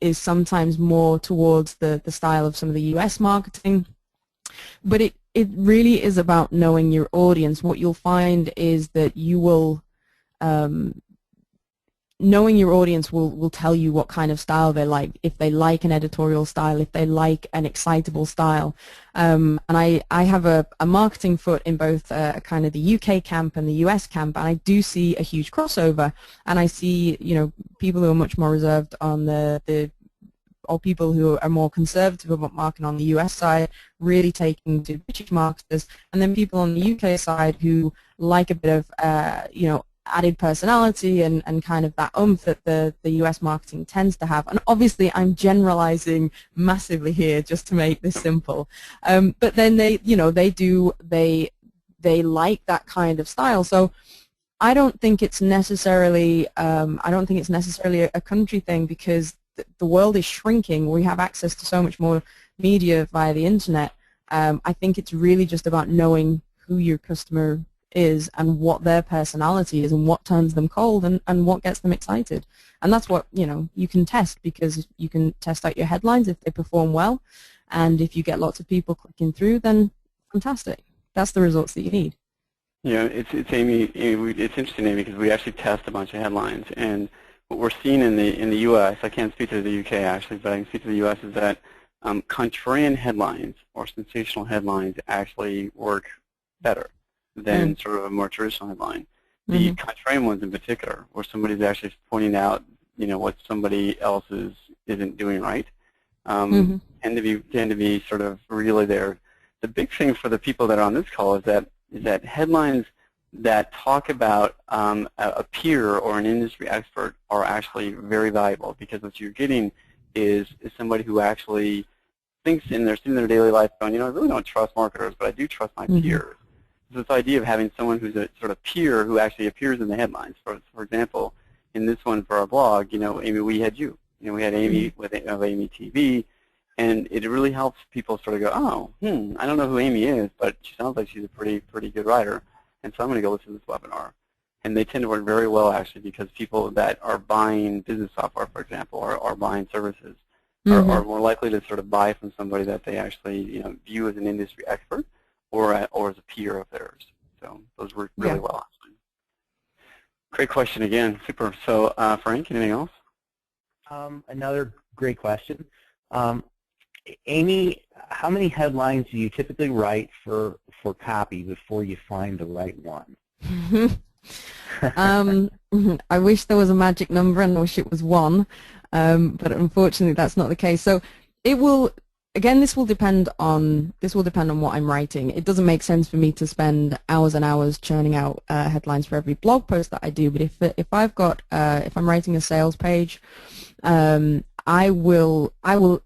is sometimes more towards the style of some of the US marketing. But it really is about knowing your audience. What you'll find is that you will knowing your audience will tell you what kind of style they like, if they like an editorial style, if they like an excitable style. And I have a marketing foot in both kind of the UK camp and the US camp, and I do see a huge crossover. And I see, people who are much more reserved on or people who are more conservative about marketing on the US side really taking to British marketers, and then people on the UK side who like a bit of, added personality and kind of that oomph that the US marketing tends to have. And obviously I'm generalizing massively here just to make this simple. But then they like that kind of style. So I don't think it's necessarily a country thing, because the world is shrinking. We have access to so much more media via the internet. I think it's really just about knowing who your customer is and what their personality is and what turns them cold and what gets them excited. And that's what, you can test, because you can test out your headlines if they perform well, and if you get lots of people clicking through, then fantastic. That's the results that you need. It's Amy. It's interesting, Amy, because we actually test a bunch of headlines, and what we're seeing in the U.S. I can't speak to the U.K. actually, but I can speak to the U.S. is that contrarian headlines or sensational headlines actually work better than sort of a more traditional headline. The contrarian ones in particular, where somebody's actually pointing out, what somebody else isn't doing right, tend to be sort of really there. The big thing for the people that are on this call is that headlines that talk about a peer or an industry expert are actually very valuable, because what you're getting is somebody who actually thinks in their daily life going, I really don't trust marketers, but I do trust my peers. So this idea of having someone who's a sort of peer who actually appears in the headlines. For example, in this one for our blog, Amy, we had you. We had Amy of Amy TV, and it really helps people sort of go, oh, I don't know who Amy is, but she sounds like she's a pretty good writer, and so I'm going to go listen to this webinar. And they tend to work very well, actually, because people that are buying business software, for example, or are buying services, are more likely to sort of buy from somebody that they actually view as an industry expert or as a peer of theirs. So those work really well, actually. Great question again. Super. So Frank, anything else? Another great question. Amy, how many headlines do you typically write for copy before you find the right one? I wish there was a magic number, and I wish it was one, but unfortunately that's not the case. So it will, again, this will depend on what I'm writing. It doesn't make sense for me to spend hours and hours churning out headlines for every blog post that I do. But if I'm writing a sales page, I will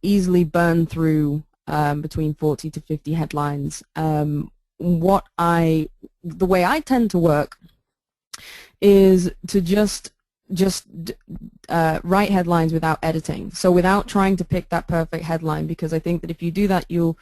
easily burn through between 40 to 50 headlines. The way I tend to work is to just write headlines without editing, so without trying to pick that perfect headline, because I think that if you do that, you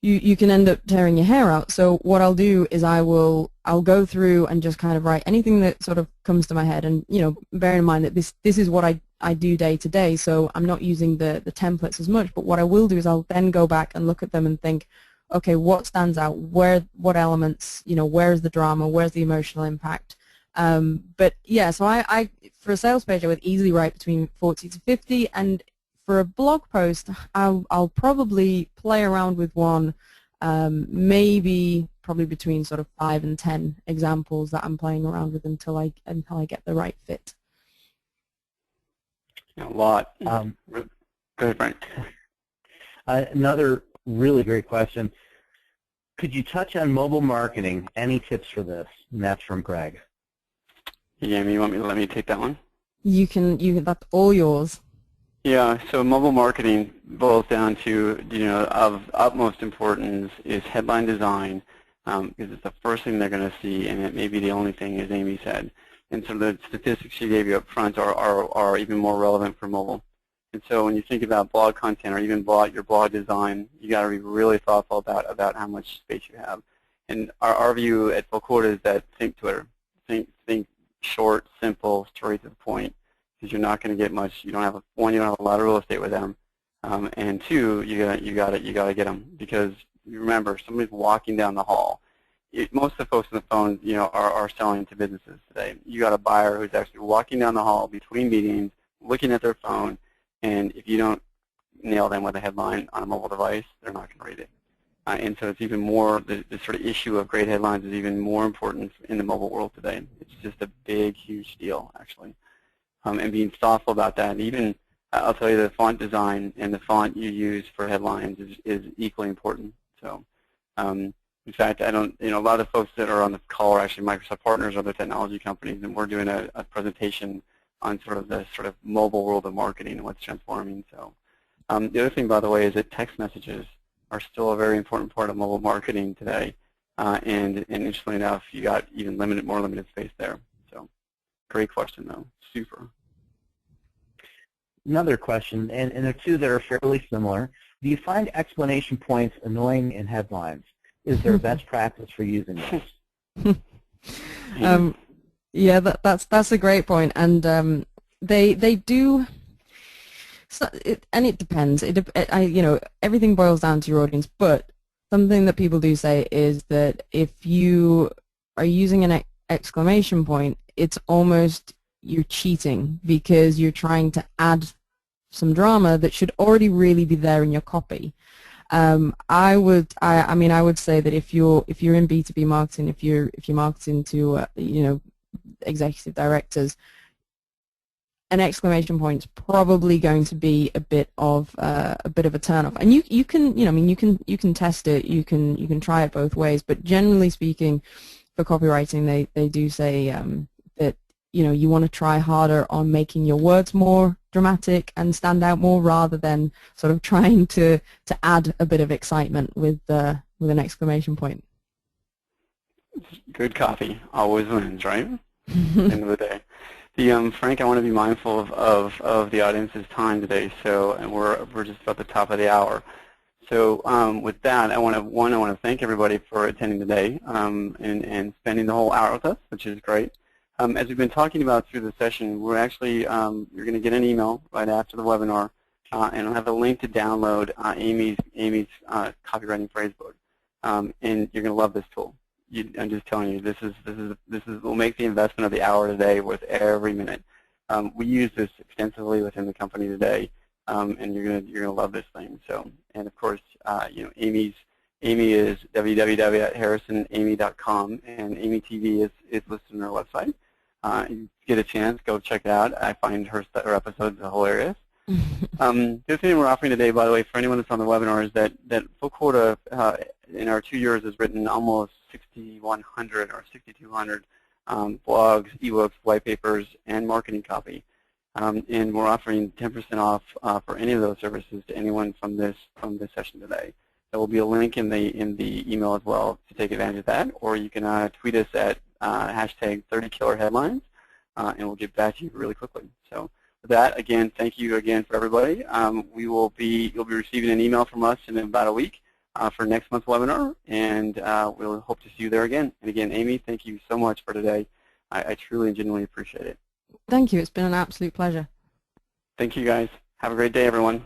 can end up tearing your hair out. So what I'll do is I'll go through and just kind of write anything that sort of comes to my head, and bear in mind that this is what I do day to day, so I'm not using the templates as much. But what I will do is I'll then go back and look at them and think, okay, what stands out? What elements? Where's the drama? Where's the emotional impact? But yeah, so I for a sales page I would easily write between 40 to 50, and for a blog post I'll probably play around with one, probably between sort of 5 and 10 examples that I'm playing around with until I get the right fit. A lot. Go ahead, Frank. Another really great question. Could you touch on mobile marketing? Any tips for this? And that's from Greg. Yeah, you want me to let me take that one? You can. That's all yours. Yeah. So mobile marketing boils down to of utmost importance is headline design, because it's the first thing they're going to see, and it may be the only thing, as Amy said. And so the statistics she gave you up front are even more relevant for mobile. And so when you think about blog content or even your blog design, you got to be really thoughtful about how much space you have. And our view at FullQuota is that think Twitter, think short, simple, straight to the point, because you're not going to get much. You don't have a lot of real estate with them, and two, you got to get them, because you remember, somebody's walking down the hall. Most of the folks on the phone, are selling to businesses today. You got a buyer who's actually walking down the hall between meetings, looking at their phone, and if you don't nail them with a headline on a mobile device, they're not going to read it. And so it's even more, the sort of issue of great headlines is even more important in the mobile world today. It's just a big, huge deal, actually. And being thoughtful about that. And even, I'll tell you, the font design and the font you use for headlines is equally important. So, in fact, a lot of the folks that are on the call are actually Microsoft partners or other technology companies, and we're doing a presentation on sort of the mobile world of marketing and what's transforming. So, the other thing, by the way, is that text messages are still a very important part of mobile marketing today, and interestingly enough, you got even more limited space there. So, great question, though. Super. Another question, and there are two that are fairly similar. Do you find explanation points annoying in headlines? Is there a best practice for using this? Yeah, that's a great point, and they do. So and it depends. Everything boils down to your audience. But something that people do say is that if you are using an exclamation point, it's almost you're cheating because you're trying to add some drama that should already really be there in your copy. I mean, I would say that if you're in B2B marketing, if you're marketing to you know, executive directors, an exclamation point is probably going to be a bit of a turnoff. And you can, you know, I mean, you can test it, you can try it both ways. But generally speaking, for copywriting, they do say that, you know, you want to try harder on making your words more dramatic and stand out more, rather than sort of trying to add a bit of excitement with an exclamation point. Good copy always wins, right? End of the day. Frank, I want to be mindful of the audience's time today, so and we're just about the top of the hour. So with that, I want to thank everybody for attending today and spending the whole hour with us, which is great. As we've been talking about through the session, we're actually you're going to get an email right after the webinar, and it'll have a link to download Amy's copywriting phrase book, and you're going to love this tool. I'm just telling you, this will make the investment of the hour today worth every minute. We use this extensively within the company today, and you're gonna love this thing. So, and of course, you know, Amy is www.harrisonamy.com, and Amy TV is listed on her website. You get a chance, go check it out. I find her episodes hilarious. The other thing we're offering today, by the way, for anyone that's on the webinar, is that FullQuota in our 2 years has written almost 6,100 or 6,200 blogs, ebooks, white papers, and marketing copy. And we're offering 10% off for any of those services to anyone from this session today. There will be a link in the email as well to take advantage of that, or you can tweet us at hashtag 30killerheadlines, and we'll get back to you really quickly. So with that, again, thank you again for everybody. You'll be receiving an email from us in about a week for next month's webinar, and we'll hope to see you there again. And again, Amy, thank you so much for today. I truly and genuinely appreciate it. Thank you. It's been an absolute pleasure. Thank you, guys. Have a great day, everyone.